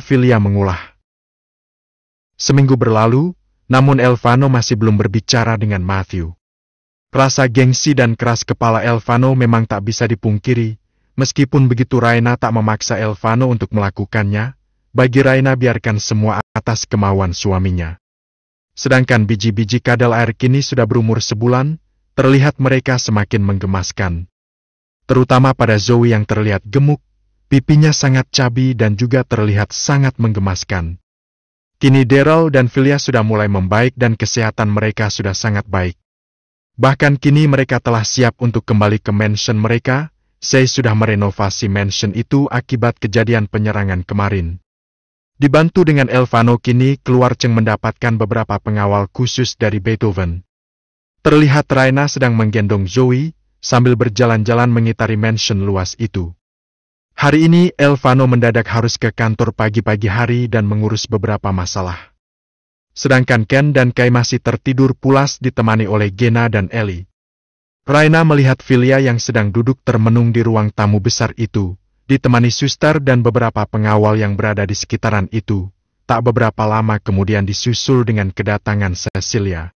Filia mengulah. Seminggu berlalu, namun Elvano masih belum berbicara dengan Matthew. Rasa gengsi dan keras kepala Elvano memang tak bisa dipungkiri, meskipun begitu Raina tak memaksa Elvano untuk melakukannya, bagi Raina biarkan semua atas kemauan suaminya. Sedangkan biji-biji kadal air kini sudah berumur sebulan, terlihat mereka semakin menggemaskan. Terutama pada Zoe yang terlihat gemuk, pipinya sangat cabi dan juga terlihat sangat menggemaskan. Kini Daryl dan Filia sudah mulai membaik dan kesehatan mereka sudah sangat baik. Bahkan kini mereka telah siap untuk kembali ke mansion mereka. Saya sudah merenovasi mansion itu akibat kejadian penyerangan kemarin. Dibantu dengan Elvano kini keluar Cheng mendapatkan beberapa pengawal khusus dari Beethoven. Terlihat Raina sedang menggendong Zoe sambil berjalan-jalan mengitari mansion luas itu. Hari ini Elvano mendadak harus ke kantor pagi-pagi hari dan mengurus beberapa masalah. Sedangkan Ken dan Kai masih tertidur pulas ditemani oleh Gena dan Ellie. Raina melihat Filia yang sedang duduk termenung di ruang tamu besar itu, ditemani suster dan beberapa pengawal yang berada di sekitaran itu. Tak beberapa lama kemudian disusul dengan kedatangan Cecilia.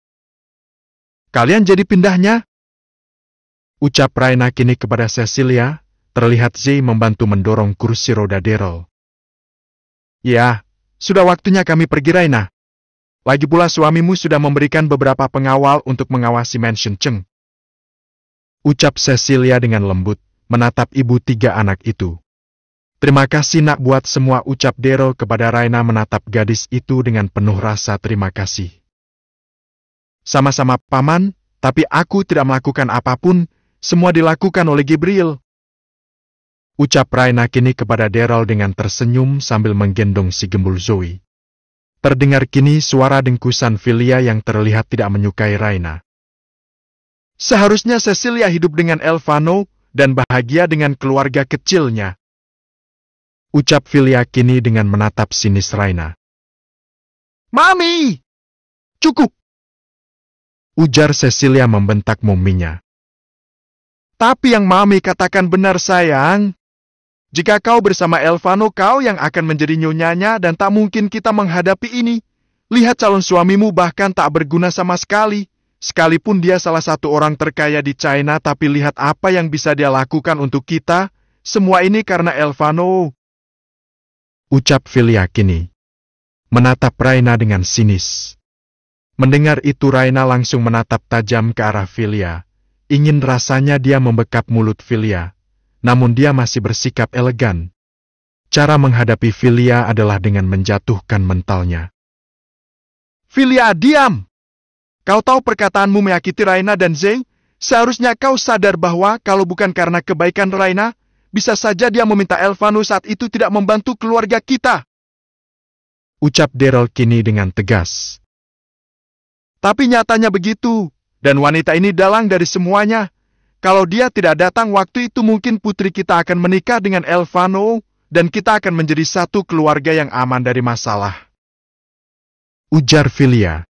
"Kalian jadi pindahnya?" ucap Raina kini kepada Cecilia, terlihat Zay membantu mendorong kursi roda Daryl. "Ya, sudah waktunya kami pergi Raina. Lagi pula suamimu sudah memberikan beberapa pengawal untuk mengawasi mansion Cheng," ucap Cecilia dengan lembut, menatap ibu tiga anak itu. "Terima kasih nak buat semua," ucap Daryl kepada Raina menatap gadis itu dengan penuh rasa terima kasih. "Sama-sama paman, tapi aku tidak melakukan apapun, semua dilakukan oleh Gabriel," ucap Raina kini kepada Daryl dengan tersenyum sambil menggendong si gembul Zoe. Terdengar kini suara dengkusan Filia yang terlihat tidak menyukai Raina. "Seharusnya Cecilia hidup dengan Elvano dan bahagia dengan keluarga kecilnya," ucap Filia kini dengan menatap sinis Raina. "Mami! Cukup!" ujar Cecilia membentak mominya. "Tapi yang Mami katakan benar sayang. Jika kau bersama Elvano, kau yang akan menjadi nyonyanya dan tak mungkin kita menghadapi ini. Lihat calon suamimu bahkan tak berguna sama sekali. Sekalipun dia salah satu orang terkaya di China, tapi lihat apa yang bisa dia lakukan untuk kita. Semua ini karena Elvano," ucap Filia kini, menatap Raina dengan sinis. Mendengar itu Raina langsung menatap tajam ke arah Filia. Ingin rasanya dia membekap mulut Filia. Namun dia masih bersikap elegan. Cara menghadapi Filia adalah dengan menjatuhkan mentalnya. "Filia, diam! Kau tahu perkataanmu menyakiti Raina dan Zeng? Seharusnya kau sadar bahwa kalau bukan karena kebaikan Raina, bisa saja dia meminta Elvano saat itu tidak membantu keluarga kita," ucap Daryl kini dengan tegas. "Tapi nyatanya begitu, dan wanita ini dalang dari semuanya. Kalau dia tidak datang waktu itu mungkin putri kita akan menikah dengan Elvano dan kita akan menjadi satu keluarga yang aman dari masalah," ujar Filia.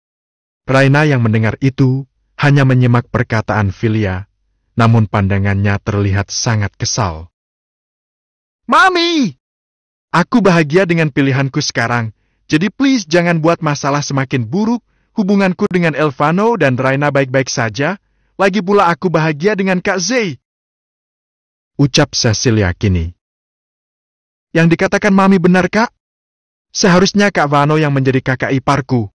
Raina yang mendengar itu hanya menyimak perkataan Filia, namun pandangannya terlihat sangat kesal. "Mami! Aku bahagia dengan pilihanku sekarang, jadi please jangan buat masalah semakin buruk. Hubunganku dengan Elvano dan Raina baik-baik saja. Lagi pula aku bahagia dengan Kak Zay," ucap Cecilia kini. "Yang dikatakan Mami benar, Kak. Seharusnya Kak Vano yang menjadi kakak iparku,"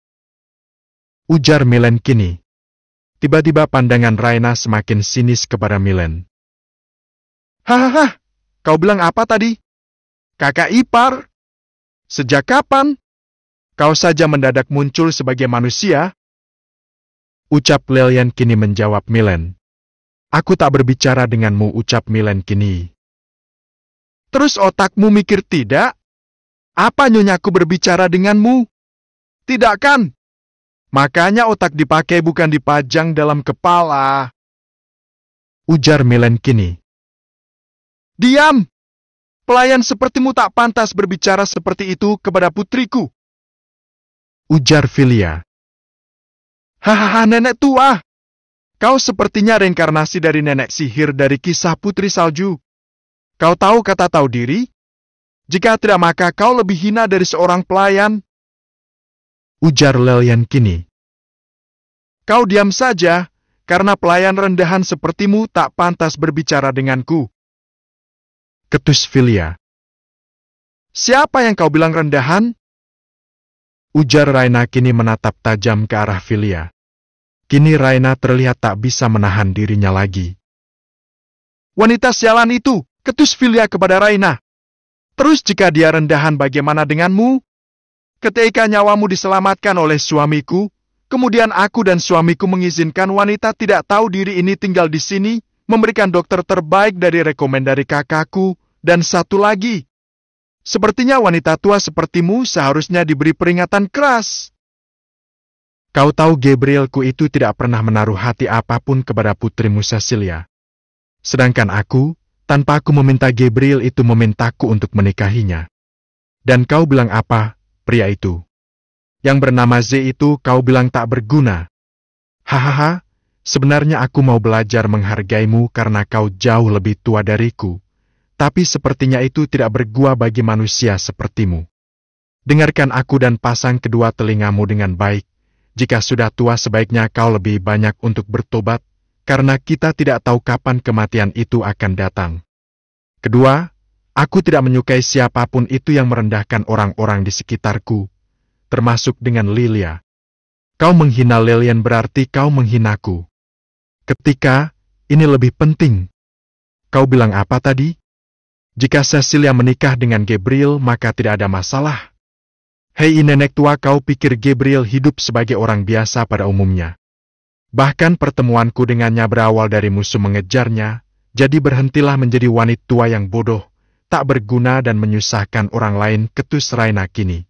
ujar Milen kini. Tiba-tiba pandangan Raina semakin sinis kepada Milen. "Hahaha, kau bilang apa tadi? Kakak ipar? Sejak kapan? Kau saja mendadak muncul sebagai manusia," ucap Lelian kini menjawab Milen. "Aku tak berbicara denganmu," ucap Milen kini. "Terus otakmu mikir tidak? Apa nyonyaku berbicara denganmu? Tidak kan? Makanya otak dipakai bukan dipajang dalam kepala," ujar Milen kini. "Diam! Pelayan sepertimu tak pantas berbicara seperti itu kepada putriku," ujar Filia. "Hahaha, nenek tua! Kau sepertinya reinkarnasi dari nenek sihir dari kisah Putri Salju. Kau tahu kata tahu diri? Jika tidak maka kau lebih hina dari seorang pelayan. Ujar Lelian kini. Kau diam saja, karena pelayan rendahan sepertimu tak pantas berbicara denganku. Ketus Filia. Siapa yang kau bilang rendahan? Ujar Raina kini menatap tajam ke arah Filia. Kini Raina terlihat tak bisa menahan dirinya lagi. Wanita sialan itu, ketus Filia kepada Raina. Terus jika dia rendahan bagaimana denganmu? Ketika nyawamu diselamatkan oleh suamiku, kemudian aku dan suamiku mengizinkan wanita tidak tahu diri ini tinggal di sini, memberikan dokter terbaik dari rekomendasi kakakku, dan satu lagi. Sepertinya wanita tua sepertimu seharusnya diberi peringatan keras. Kau tahu Gabrielku itu tidak pernah menaruh hati apapun kepada putrimu Cecilia. Sedangkan aku, tanpa aku meminta Gabriel itu memintaku untuk menikahinya. Dan kau bilang apa, pria itu? Yang bernama Z itu kau bilang tak berguna. Hahaha, sebenarnya aku mau belajar menghargaimu karena kau jauh lebih tua dariku. Tapi sepertinya itu tidak berguna bagi manusia sepertimu. Dengarkan aku dan pasang kedua telingamu dengan baik. Jika sudah tua sebaiknya kau lebih banyak untuk bertobat, karena kita tidak tahu kapan kematian itu akan datang. Kedua, aku tidak menyukai siapapun itu yang merendahkan orang-orang di sekitarku, termasuk dengan Lilia. Kau menghina Lelian berarti kau menghinaku. Ketika, ini lebih penting. Kau bilang apa tadi? Jika Cecilia menikah dengan Gabriel maka tidak ada masalah. Hei nenek tua, kau pikir Gabriel hidup sebagai orang biasa pada umumnya. Bahkan pertemuanku dengannya berawal dari musuh mengejarnya, jadi berhentilah menjadi wanita tua yang bodoh, tak berguna dan menyusahkan orang lain, ketus Raina kini.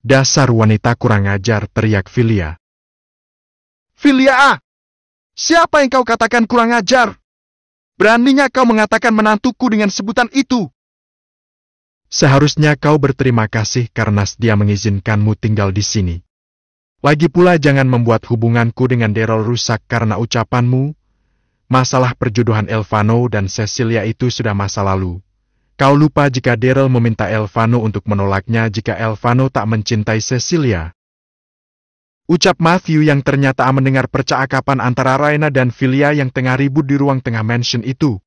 Dasar wanita kurang ajar, teriak Filia. Filia! Siapa yang kau katakan kurang ajar? Beraninya kau mengatakan menantuku dengan sebutan itu? Seharusnya kau berterima kasih karena dia mengizinkanmu tinggal di sini. Lagi pula jangan membuat hubunganku dengan Daryl rusak karena ucapanmu. Masalah perjodohan Elvano dan Cecilia itu sudah masa lalu. Kau lupa jika Daryl meminta Elvano untuk menolaknya jika Elvano tak mencintai Cecilia. Ucap Matthew yang ternyata mendengar percakapan antara Raina dan Filia yang tengah ribut di ruang tengah mansion itu.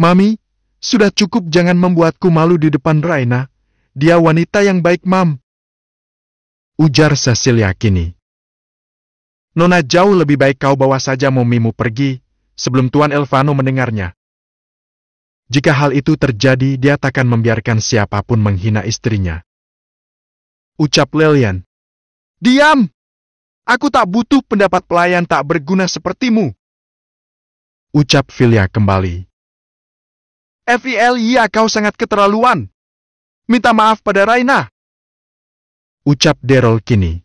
Mami, sudah cukup, jangan membuatku malu di depan Raina. Dia wanita yang baik, Mam. Ujar Cecilia kini. Nona, jauh lebih baik kau bawa saja momimu pergi, sebelum Tuan Elvano mendengarnya. Jika hal itu terjadi, dia takkan membiarkan siapapun menghina istrinya. Ucap Lelian. Diam! Aku tak butuh pendapat pelayan tak berguna sepertimu. Ucap Filia kembali. Filia, kau sangat keterlaluan. Minta maaf pada Raina. Ucap Daryl kini.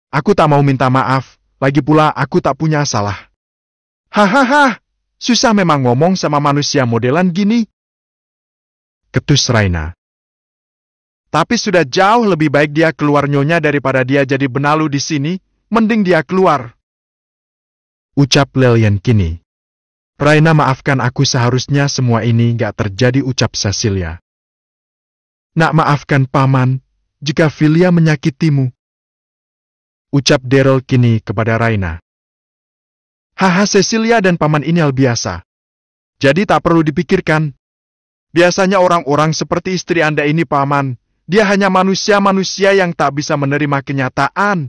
Aku tak mau minta maaf, lagi pula aku tak punya salah. Hahaha, susah memang ngomong sama manusia modelan gini. Ketus Raina. Tapi sudah jauh lebih baik dia keluar nyonya daripada dia jadi benalu di sini, mending dia keluar. Ucap Lelian kini. Raina, maafkan aku, seharusnya semua ini gak terjadi, ucap Cecilia. Nak, maafkan paman, jika Filia menyakitimu. Ucap Daryl kini kepada Raina. Haha, Cecilia dan paman ini hal biasa. Jadi tak perlu dipikirkan. Biasanya orang-orang seperti istri Anda ini, paman, dia hanya manusia-manusia yang tak bisa menerima kenyataan.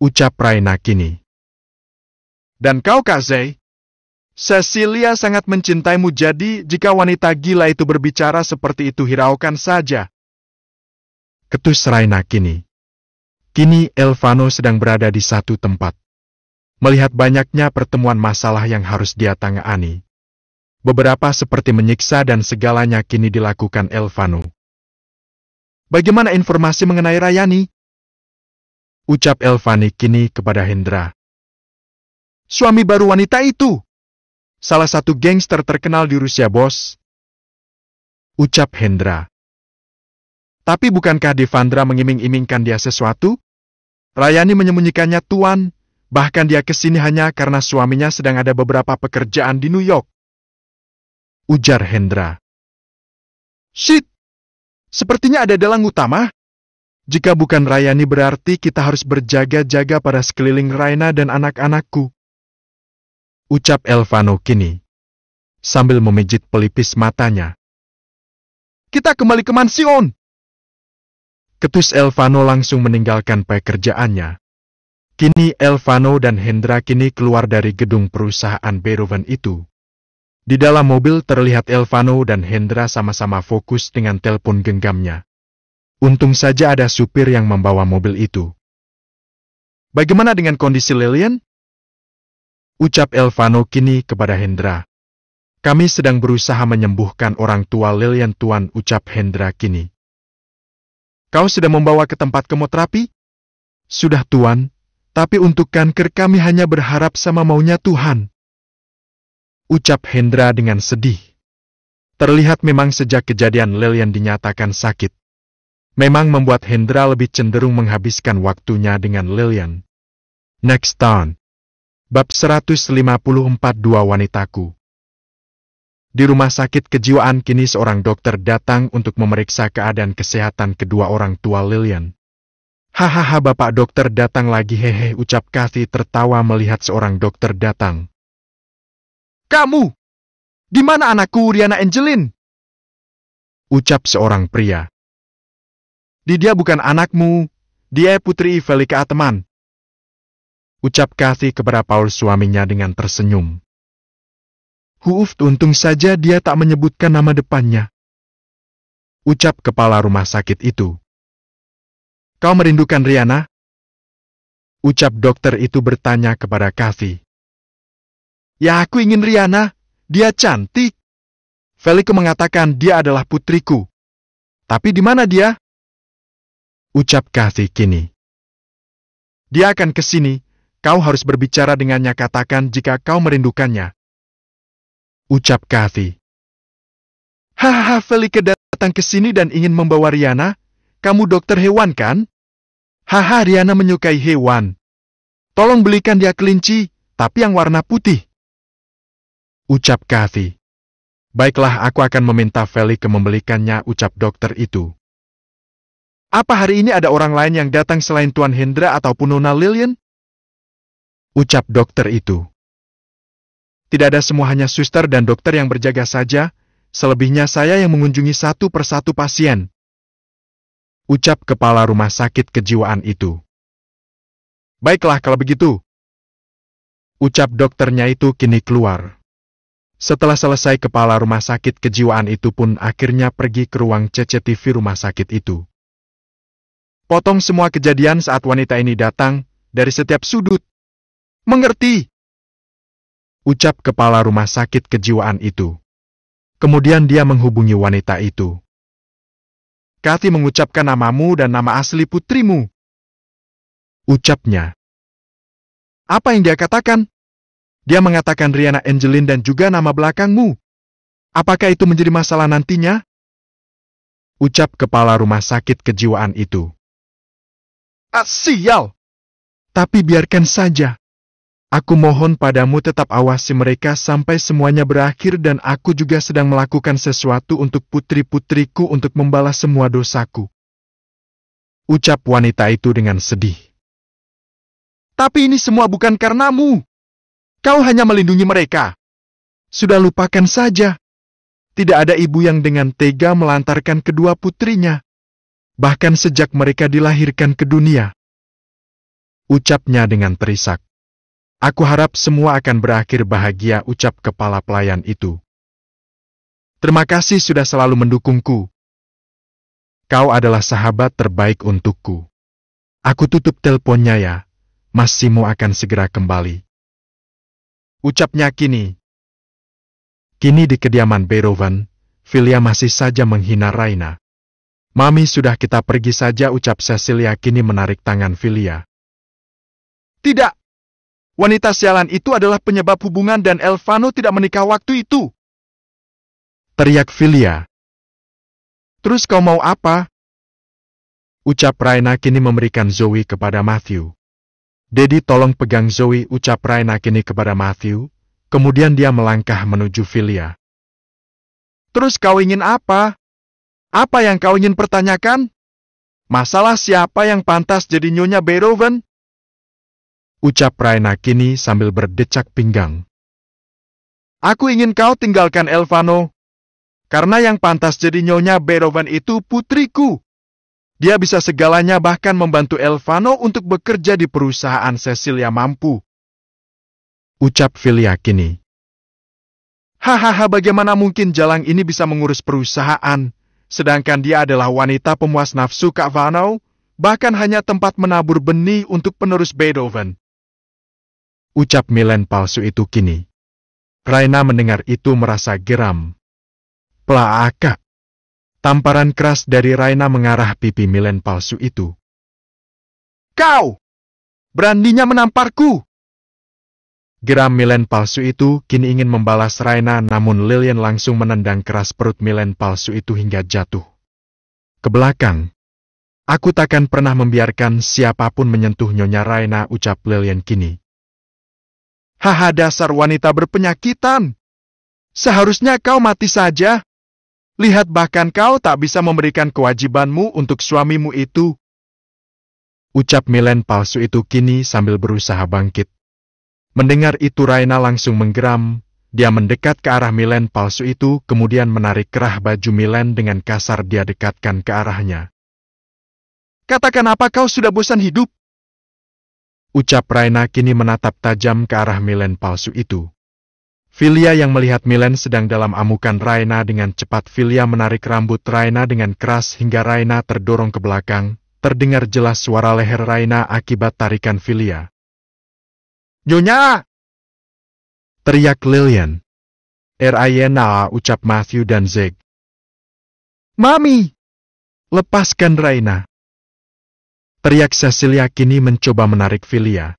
Ucap Raina kini. Dan kau, Kak Zay? Cecilia sangat mencintaimu, jadi jika wanita gila itu berbicara seperti itu hiraukan saja. Ketus Raina kini. Kini Elvano sedang berada di satu tempat. Melihat banyaknya pertemuan masalah yang harus dia tangani. Beberapa seperti menyiksa dan segalanya kini dilakukan Elvano. Bagaimana informasi mengenai Rayani? Ucap Elvani kini kepada Hendra. Suami baru wanita itu. Salah satu gangster terkenal di Rusia, bos. Ucap Hendra. Tapi bukankah Devandra mengiming-imingkan dia sesuatu? Rayani menyembunyikannya, Tuan. Bahkan dia kesini hanya karena suaminya sedang ada beberapa pekerjaan di New York. Ujar Hendra. Shit! Sepertinya ada dalang utama. Jika bukan Rayani berarti kita harus berjaga-jaga pada sekeliling Raina dan anak-anakku. Ucap Elvano kini, sambil memijit pelipis matanya. Kita kembali ke mansion! Ketus Elvano langsung meninggalkan pekerjaannya. Kini Elvano dan Hendra kini keluar dari gedung perusahaan Beroven itu. Di dalam mobil terlihat Elvano dan Hendra sama-sama fokus dengan telepon genggamnya. Untung saja ada supir yang membawa mobil itu. Bagaimana dengan kondisi Lilian? Ucap Elvano kini kepada Hendra. Kami sedang berusaha menyembuhkan orang tua Lilian, Tuan, ucap Hendra kini. Kau sudah membawa ke tempat kemoterapi? Sudah, Tuan, tapi untuk kanker kami hanya berharap sama maunya Tuhan. Ucap Hendra dengan sedih. Terlihat memang sejak kejadian Lilian dinyatakan sakit, memang membuat Hendra lebih cenderung menghabiskan waktunya dengan Lilian. Next Town. Bab 154, Dua Wanitaku. Di rumah sakit kejiwaan kini seorang dokter datang untuk memeriksa keadaan kesehatan kedua orang tua Lilian. Hahaha, Bapak dokter datang lagi, hehe, ucap Kathy tertawa melihat seorang dokter datang. Kamu! Di mana anakku Riana Angeline? Ucap seorang pria. Dia bukan anakmu, dia putri Velika teman. Ucap Kathy kepada Paul suaminya dengan tersenyum. Untung saja dia tak menyebutkan nama depannya. Ucap kepala rumah sakit itu. Kau merindukan Riana? Ucap dokter itu bertanya kepada Kathy. Ya, aku ingin Riana, dia cantik. Velika mengatakan dia adalah putriku. Tapi di mana dia? Ucap Kathy kini. Dia akan ke sini, kau harus berbicara dengannya, katakan jika kau merindukannya. Ucap Kathy. Hahaha, Velika datang ke sini dan ingin membawa Riana. Kamu dokter hewan kan? Haha, Riana menyukai hewan. Tolong belikan dia kelinci, tapi yang warna putih. Ucap Kathy. Baiklah, aku akan meminta Velika membelikannya, ucap dokter itu. Apa hari ini ada orang lain yang datang selain Tuan Hendra ataupun Nona Lilian? Ucap dokter itu. Tidak ada, semua hanya suster dan dokter yang berjaga saja, selebihnya saya yang mengunjungi satu persatu pasien. Ucap kepala rumah sakit kejiwaan itu. Baiklah kalau begitu. Ucap dokternya itu kini keluar. Setelah selesai, kepala rumah sakit kejiwaan itu pun akhirnya pergi ke ruang CCTV rumah sakit itu. Potong semua kejadian saat wanita ini datang, dari setiap sudut. Mengerti? Ucap kepala rumah sakit kejiwaan itu. Kemudian dia menghubungi wanita itu. Kathy mengucapkan namamu dan nama asli putrimu. Ucapnya. Apa yang dia katakan? Dia mengatakan Riana Angeline dan juga nama belakangmu. Apakah itu menjadi masalah nantinya? Ucap kepala rumah sakit kejiwaan itu. Sial! Tapi biarkan saja. Aku mohon padamu tetap awasi mereka sampai semuanya berakhir dan aku juga sedang melakukan sesuatu untuk putri-putriku untuk membalas semua dosaku. Ucap wanita itu dengan sedih. Tapi ini semua bukan karenamu. Kau hanya melindungi mereka. Sudah lupakan saja. Tidak ada ibu yang dengan tega melantarkan kedua putrinya. Bahkan sejak mereka dilahirkan ke dunia. Ucapnya dengan terisak. Aku harap semua akan berakhir bahagia, ucap kepala pelayan itu. Terima kasih sudah selalu mendukungku. Kau adalah sahabat terbaik untukku. Aku tutup teleponnya ya. Mas Simo akan segera kembali. Ucapnya kini. Kini di kediaman Beroven, Filia masih saja menghina Raina. Mami, sudah kita pergi saja, ucap Cecilia kini menarik tangan Filia. Tidak! Wanita sialan itu adalah penyebab hubungan dan Elvano tidak menikah waktu itu. Teriak Filia. Terus kau mau apa? Ucap Raina kini memberikan Zoe kepada Matthew. Daddy, tolong pegang Zoe, ucap Raina kini kepada Matthew. Kemudian dia melangkah menuju Filia. Terus kau ingin apa? Apa yang kau ingin pertanyakan? Masalah siapa yang pantas jadi Nyonya Beethoven? Ucap Raina kini sambil berdecak pinggang. Aku ingin kau tinggalkan Elvano. Karena yang pantas jadi Nyonya Beethoven itu putriku. Dia bisa segalanya, bahkan membantu Elvano untuk bekerja di perusahaan Cecilia mampu. Ucap Filia kini. Hahaha, bagaimana mungkin Jalang ini bisa mengurus perusahaan, sedangkan dia adalah wanita pemuas nafsu Kak Vano, bahkan hanya tempat menabur benih untuk penerus Beethoven. Ucap Milen palsu itu kini. Raina mendengar itu merasa geram. Plaaka. Tamparan keras dari Raina mengarah pipi Milen palsu itu. Kau! Beraninya menamparku! Geram Milen palsu itu kini ingin membalas Raina, namun Lilian langsung menendang keras perut Milen palsu itu hingga jatuh ke belakang. Aku takkan pernah membiarkan siapapun menyentuh Nyonya Raina, ucap Lilian kini. Haha, dasar wanita berpenyakitan. Seharusnya kau mati saja. Lihat, bahkan kau tak bisa memberikan kewajibanmu untuk suamimu itu. Ucap Milen palsu itu kini sambil berusaha bangkit. Mendengar itu Raina langsung menggeram. Dia mendekat ke arah Milen palsu itu, kemudian menarik kerah baju Milen dengan kasar. Dia dekatkan ke arahnya. Katakan, apa kau sudah bosan hidup? Ucap Raina kini menatap tajam ke arah Milen palsu itu. Filia yang melihat Milen sedang dalam amukan Raina, dengan cepat Filia menarik rambut Raina dengan keras hingga Raina terdorong ke belakang. Terdengar jelas suara leher Raina akibat tarikan Filia. Nyonya! Teriak Lilian. Raina, ucap Matthew dan Zeg. Mami! Lepaskan Raina! Teriak Cecilia kini mencoba menarik Filia.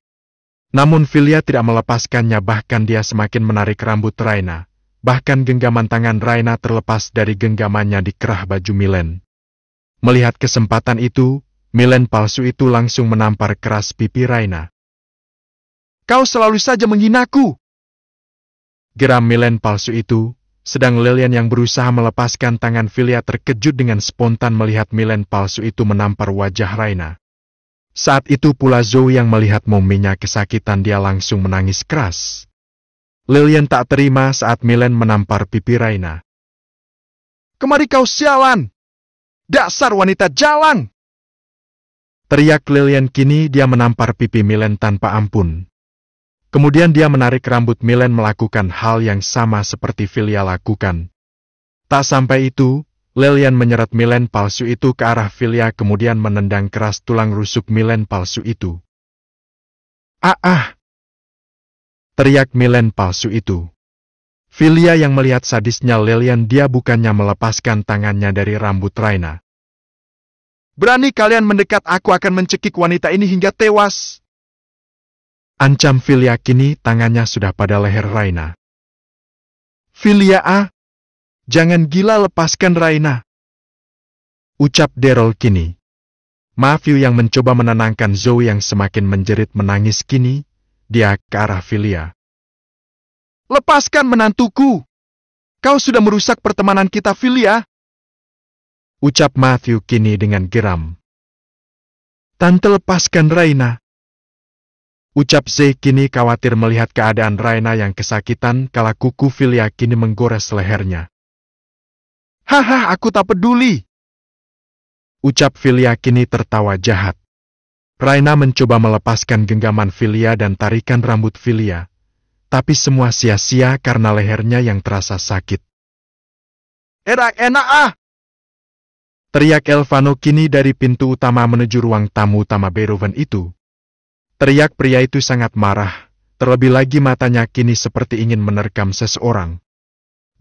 Namun Filia tidak melepaskannya, bahkan dia semakin menarik rambut Raina. Bahkan genggaman tangan Raina terlepas dari genggamannya di kerah baju Milen. Melihat kesempatan itu, Milen palsu itu langsung menampar keras pipi Raina. Kau selalu saja menghinaku! Geram Milen palsu itu, sedang Lilian yang berusaha melepaskan tangan Filia terkejut dengan spontan melihat Milen palsu itu menampar wajah Raina. Saat itu pula Zoe yang melihat mominya kesakitan, dia langsung menangis keras. Lilian tak terima saat Milen menampar pipi Raina. Kemari kau sialan! Dasar wanita jalang! Teriak Lilian kini, dia menampar pipi Milen tanpa ampun. Kemudian dia menarik rambut Milen, melakukan hal yang sama seperti Filia lakukan. Tak sampai itu, Lilian menyeret Milen palsu itu ke arah Filia, kemudian menendang keras tulang rusuk Milen palsu itu. Teriak Milen palsu itu. Filia yang melihat sadisnya Lilian, dia bukannya melepaskan tangannya dari rambut Raina. Berani kalian mendekat, aku akan mencekik wanita ini hingga tewas. Ancam Filia kini, tangannya sudah pada leher Raina. Filia, jangan gila, lepaskan Raina. Ucap Daryl kini. Matthew yang mencoba menenangkan Zoe yang semakin menjerit menangis kini, dia ke arah Filia. Lepaskan menantuku! Kau sudah merusak pertemanan kita, Filia! Ucap Matthew kini dengan geram. Tante, lepaskan Raina! Ucap Zay kini khawatir melihat keadaan Raina yang kesakitan kala kuku Filia kini menggores lehernya. Haha, aku tak peduli! Ucap Filia kini tertawa jahat. Raina mencoba melepaskan genggaman Filia dan tarikan rambut Filia. Tapi semua sia-sia karena lehernya yang terasa sakit. Enak! Teriak Elvano kini dari pintu utama menuju ruang tamu utama Beethoven itu. Teriak pria itu sangat marah, terlebih lagi matanya kini seperti ingin menerkam seseorang.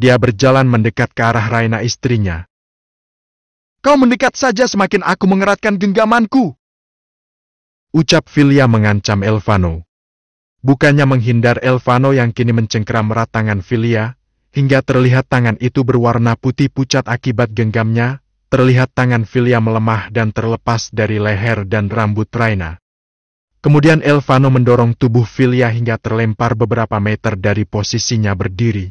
Dia berjalan mendekat ke arah Raina istrinya. Kau mendekat saja, semakin aku mengeratkan genggamanku! Ucap Filia mengancam Elvano. Bukannya menghindar, Elvano yang kini mencengkeram erat tangan Filia, hingga terlihat tangan itu berwarna putih pucat akibat genggamnya. Terlihat tangan Filia melemah dan terlepas dari leher dan rambut Raina. Kemudian Elvano mendorong tubuh Filia hingga terlempar beberapa meter dari posisinya berdiri.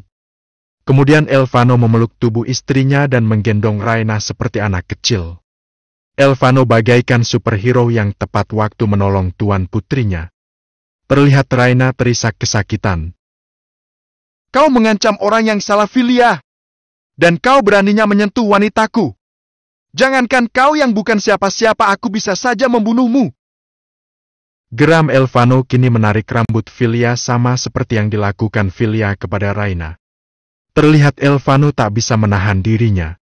Kemudian Elvano memeluk tubuh istrinya dan menggendong Raina seperti anak kecil. Elvano bagaikan superhero yang tepat waktu menolong tuan putrinya. Terlihat Raina terisak kesakitan. Kau mengancam orang yang salah filia, dan kau beraninya menyentuh wanitaku. Jangankan kau yang bukan siapa-siapa, aku bisa saja membunuhmu. Geram Elvano kini menarik rambut Filia sama seperti yang dilakukan Filia kepada Raina. Terlihat Elvano tak bisa menahan dirinya.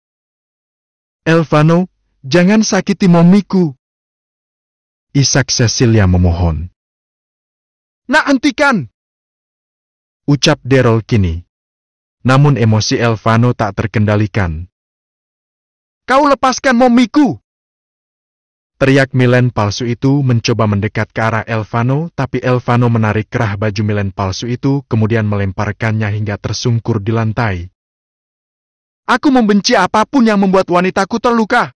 Elvano, jangan sakiti momiku. Isak Cecilia memohon. Nak, hentikan! Ucap Daryl kini. Namun emosi Elvano tak terkendalikan. Kau lepaskan momiku! Teriak Milen palsu itu mencoba mendekat ke arah Elvano, tapi Elvano menarik kerah baju Milen palsu itu kemudian melemparkannya hingga tersungkur di lantai. Aku membenci apapun yang membuat wanitaku terluka.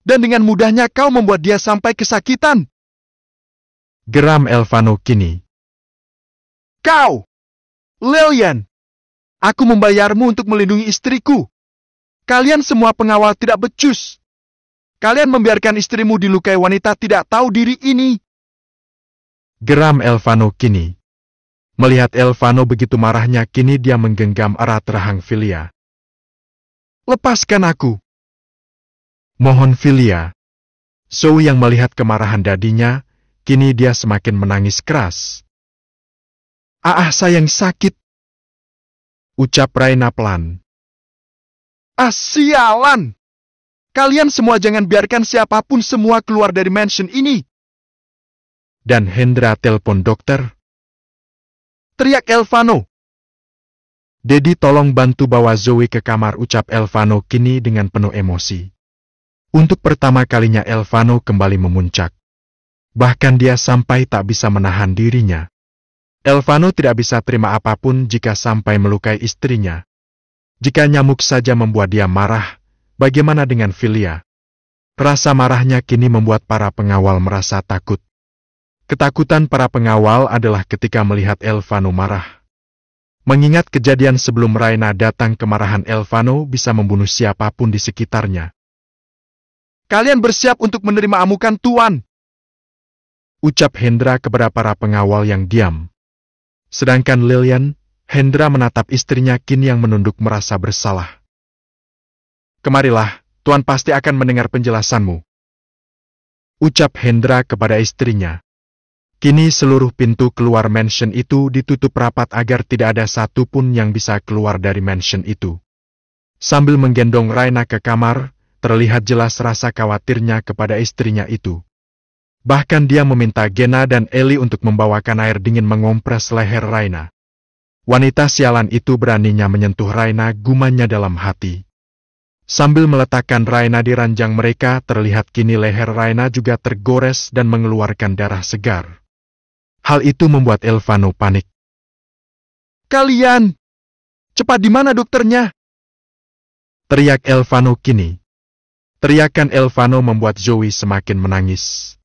Dan dengan mudahnya kau membuat dia sampai kesakitan. Geram Elvano kini. Kau! Lillian! Aku membayarmu untuk melindungi istriku. Kalian semua pengawal tidak becus. Kalian membiarkan istrimu dilukai wanita tidak tahu diri ini. Geram Elvano kini. Melihat Elvano begitu marahnya, kini dia menggenggam erat rahang Filia. Lepaskan aku. Mohon Filia. Zoe yang melihat kemarahan dadinya, kini dia semakin menangis keras. Sayang sakit. Ucap Raina pelan. Sialan! Kalian semua jangan biarkan siapapun semua keluar dari mansion ini. Dan Hendra telepon dokter. Teriak Elvano. Dedi, tolong bantu bawa Zoe ke kamar, ucap Elvano kini dengan penuh emosi. Untuk pertama kalinya Elvano kembali memuncak. Bahkan dia sampai tak bisa menahan dirinya. Elvano tidak bisa terima apapun jika sampai melukai istrinya. Jika nyamuk saja membuat dia marah, bagaimana dengan Filia? Rasa marahnya kini membuat para pengawal merasa takut. Ketakutan para pengawal adalah ketika melihat Elvano marah. Mengingat kejadian sebelum Raina datang, kemarahan Elvano bisa membunuh siapapun di sekitarnya. Kalian bersiap untuk menerima amukan Tuan, ucap Hendra kepada para pengawal yang diam. Sedangkan Lillian, Hendra menatap istrinya kini yang menunduk merasa bersalah. Kemarilah, Tuan pasti akan mendengar penjelasanmu, ucap Hendra kepada istrinya. Kini seluruh pintu keluar mansion itu ditutup rapat agar tidak ada satupun yang bisa keluar dari mansion itu. Sambil menggendong Raina ke kamar, terlihat jelas rasa khawatirnya kepada istrinya itu. Bahkan dia meminta Gena dan Ellie untuk membawakan air dingin mengompres leher Raina. Wanita sialan itu beraninya menyentuh Raina, gumanya dalam hati. Sambil meletakkan Raina di ranjang mereka, terlihat kini leher Raina juga tergores dan mengeluarkan darah segar. Hal itu membuat Elvano panik. Kalian! Cepat, di mana dokternya? Teriak Elvano kini. Teriakan Elvano membuat Zoe semakin menangis.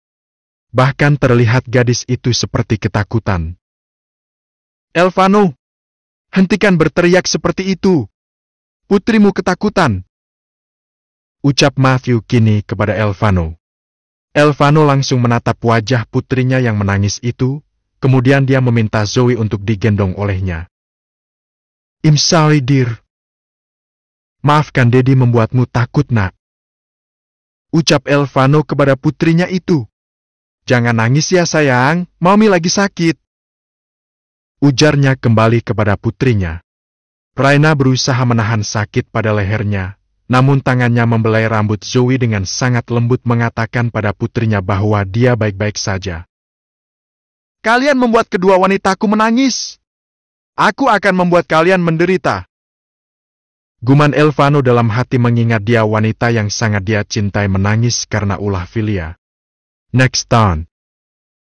Bahkan terlihat gadis itu seperti ketakutan. Elvano! Hentikan berteriak seperti itu. Putrimu ketakutan, ucap Matthew kini kepada Elvano. Elvano langsung menatap wajah putrinya yang menangis itu, kemudian dia meminta Zoe untuk digendong olehnya. I'm sorry, dear. Maafkan Daddy membuatmu takut, nak, ucap Elvano kepada putrinya itu. Jangan nangis ya sayang, Mami lagi sakit, ujarnya kembali kepada putrinya. Raina berusaha menahan sakit pada lehernya, namun tangannya membelai rambut Zoe dengan sangat lembut, mengatakan pada putrinya bahwa dia baik-baik saja. Kalian membuat kedua wanitaku menangis. Aku akan membuat kalian menderita, guman Elvano dalam hati mengingat dia wanita yang sangat dia cintai menangis karena ulah Filia. Next time.